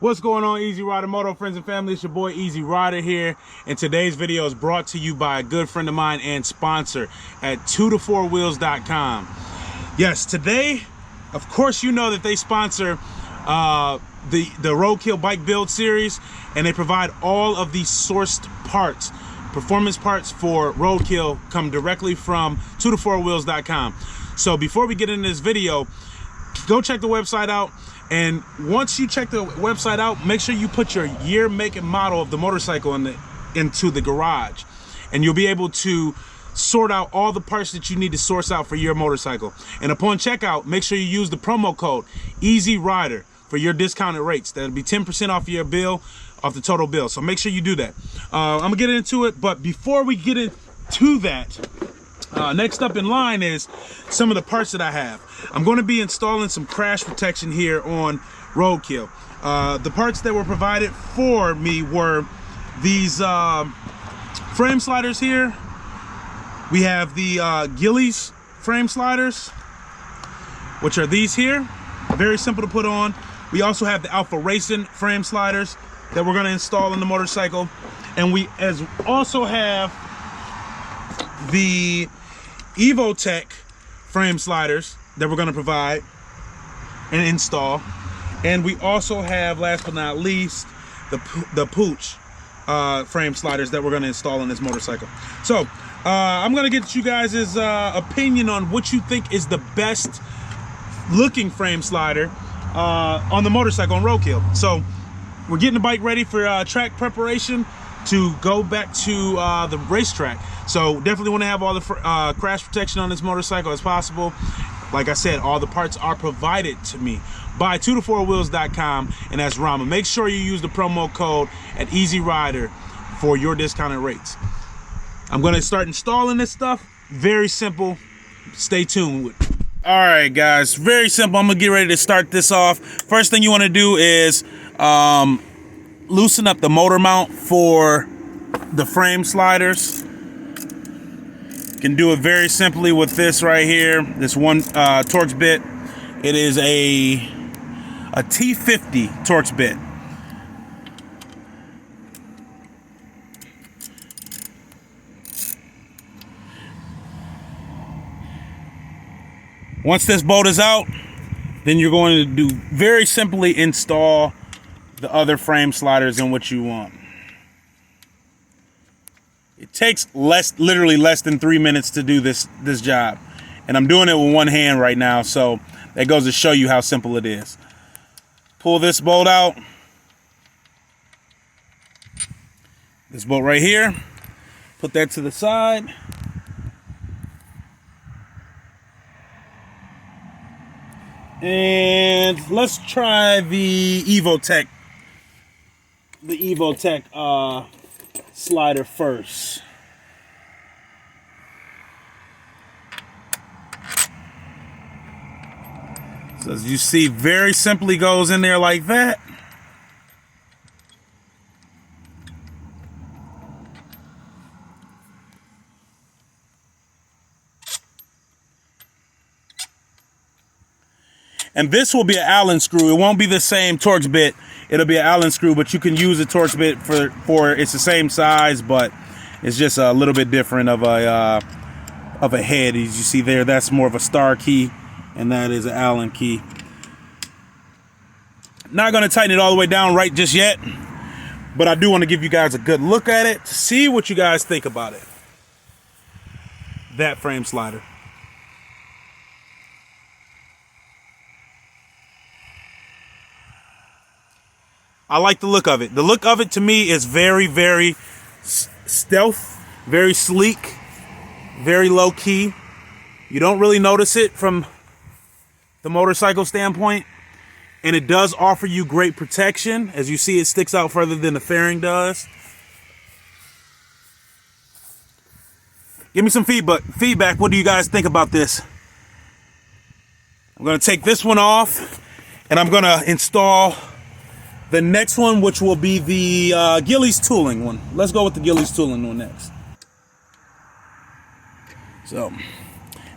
What's going on, EazyRyderMoto friends and family? It's your boy Easy Rider here, and today's video is brought to you by a good friend of mine and sponsor at 2to4wheels.com. Yes, today, of course, you know that they sponsor the Roadkill bike build series, and they provide all of the sourced parts, performance parts for Roadkill come directly from 2to4wheels.com. So before we get into this video, go check the website out. And once you check the website out, make sure you put your year, make, and model of the motorcycle into the garage. And you'll be able to sort out all the parts that you need to source out for your motorcycle. And upon checkout, make sure you use the promo code EazyRyder for your discounted rates. That'll be 10% off your bill, off the total bill. So make sure you do that. I'm gonna get into it, but before we get into that, next up in line is some of the parts that I have. I'm going to be installing some crash protection here on Roadkill. The parts that were provided for me were these frame sliders here. We have the Gillies frame sliders, which are these here. Very simple to put on. We also have the Alpha Racing frame sliders that we're going to install on the motorcycle. And we also have the Evotech frame sliders that we're going to provide and install. And we also have, last but not least, the Pooch frame sliders that we're going to install on this motorcycle. So I'm going to get you guys' opinion on what you think is the best looking frame slider on the motorcycle on Roadkill. So we're getting the bike ready for track preparation to go back to the racetrack. So definitely want to have all the crash protection on this motorcycle as possible. Like I said, all the parts are provided to me by 2to4wheels.com, and that's Rama. Make sure you use the promo code at EazyRyder for your discounted rates. I'm going to start installing this stuff. Very simple. Stay tuned with it. All right, guys. Very simple. I'm going to get ready to start this off. First thing you want to do is loosen up the motor mount for the frame sliders. You can do it very simply with this right here, this one Torx bit. It is a T50 Torx bit. Once this bolt is out, then you're going to do very simply install the other frame sliders in what you want. It takes literally less than 3 minutes to do this job. And I'm doing it with one hand right now, so that goes to show you how simple it is. Pull this bolt out. This bolt right here. Put that to the side. And let's try the Evotech. The Evotech slider first. So as you see, very simply goes in there like that. And this will be an Allen screw. It won't be the same Torx bit. It'll be an Allen screw, but you can use a Torx bit for it's the same size, but it's just a little bit different of a head. As you see there, that's more of a star key, and that is an Allen key. Not going to tighten it all the way down right just yet, but I do want to give you guys a good look at it to see what you guys think about it. That frame slider. I like the look of it. The look of it to me is very, very stealth, very sleek, very low key. You don't really notice it from the motorcycle standpoint. And it does offer you great protection. As you see, it sticks out further than the fairing does. Give me some feedback. What do you guys think about this? I'm going to take this one off, and I'm going to install the next one, which will be the Gillies tooling one. Let's go with the Gillies tooling one next. So,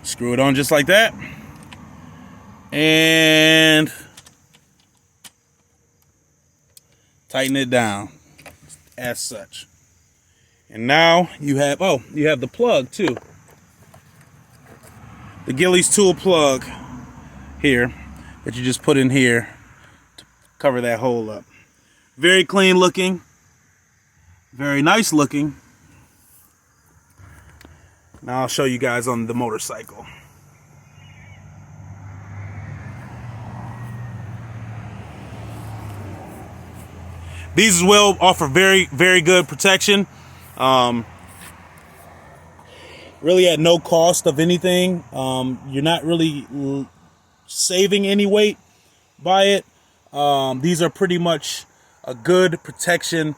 screw it on just like that. And tighten it down as such. And now you have, you have the plug too. The Gillies tool plug here that you just put in here to cover that hole up. Very clean looking, very nice looking. Now I'll show you guys on the motorcycle. These as well offer very, very good protection. Really at no cost of anything. You're not really saving any weight by it. These are pretty much a good protection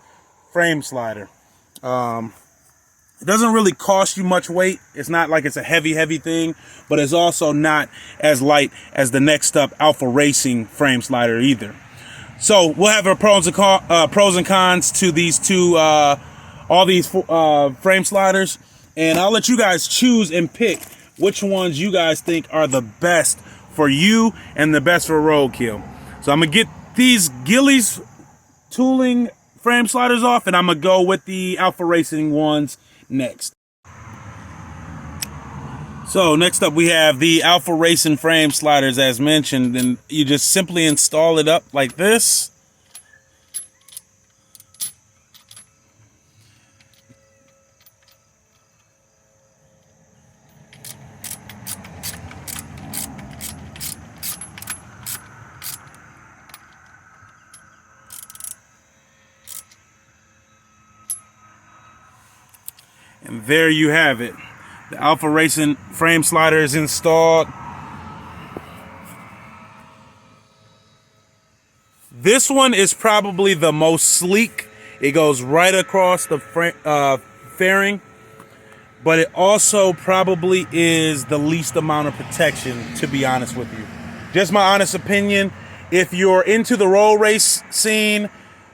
frame slider. It doesn't really cost you much weight. It's not like it's a heavy thing, but it's also not as light as the next up Alpha Racing frame slider either. So we'll have our pros and cons to these two, all these frame sliders, and I'll let you guys choose and pick which ones you guys think are the best for you and the best for roadkill. So I'm gonna get these Gillies tooling frame sliders off, and I'm gonna go with the Alpha Racing ones next. So next up we have the Alpha Racing frame sliders as mentioned, and you just simply install it up like this. And there you have it. The Alpha Racing frame slider is installed. This one is probably the most sleek. It goes right across the fairing, but it also probably is the least amount of protection, to be honest with you. Just my honest opinion. If you're into the road race scene,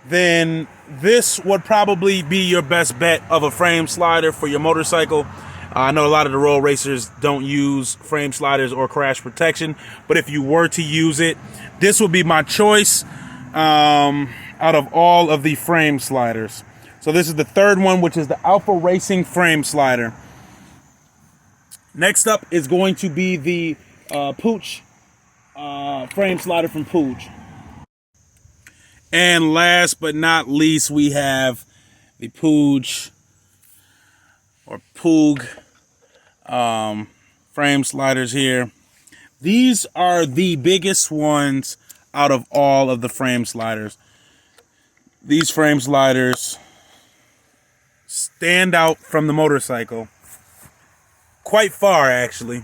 then this would probably be your best bet of a frame slider for your motorcycle. I know a lot of the road racers don't use frame sliders or crash protection, but if you were to use it, this would be my choice out of all of the frame sliders. So this is the third one, which is the Alpha Racing frame slider. Next up is going to be the Pooch frame slider from Pooch. And last but not least, we have the Pooch or Poog frame sliders here. These are the biggest ones out of all of the frame sliders. These frame sliders stand out from the motorcycle quite far, actually.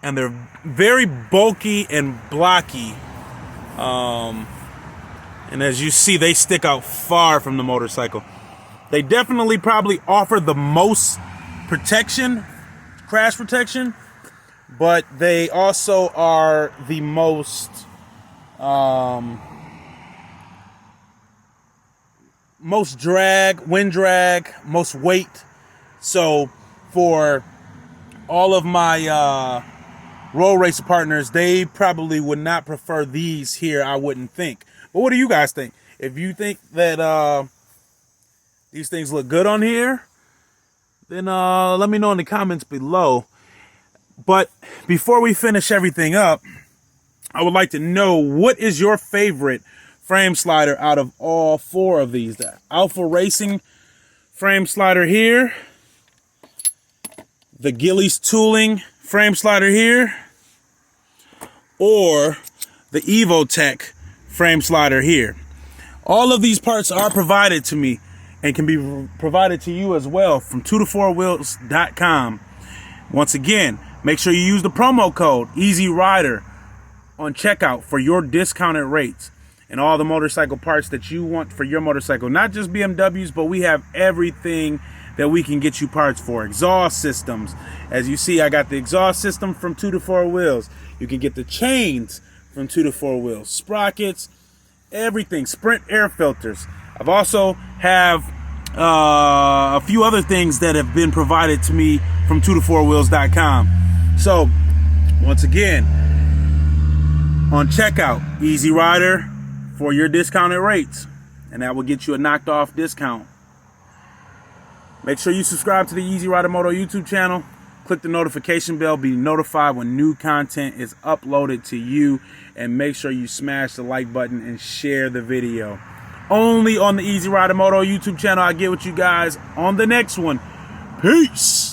And they're very bulky and blocky. And as you see, they stick out far from the motorcycle. They definitely probably offer the most protection, crash protection, but they also are the most most drag, wind drag, most weight. So for all of my road racer partners, they probably would not prefer these here, I wouldn't think. But what do you guys think? If you think that these things look good on here, then let me know in the comments below. But before we finish everything up, I would like to know, what is your favorite frame slider out of all four of these? The Alpha Racing frame slider here, the Gillies tooling frame slider here, or the Evotech frame slider here. All of these parts are provided to me and can be provided to you as well from 2to4wheels.com. Once again, make sure you use the promo code EazyRyder on checkout for your discounted rates and all the motorcycle parts that you want for your motorcycle. Not just BMWs, but we have everything that we can get you parts for. Exhaust systems. As you see, I got the exhaust system from 2to4wheels. You can get the chains from 2to4wheels. Sprockets, everything. Sprint air filters. I've also have a few other things that have been provided to me from 2to4wheels.com. So, once again, on checkout, EazyRyder for your discounted rates, and that will get you a knocked off discount. Make sure you subscribe to the EazyRyderMoto YouTube channel. Click the notification bell, be notified when new content is uploaded to you, and make sure you smash the like button and share the video. Only on the EazyRyderMoto YouTube channel. I'll get with you guys on the next one. Peace.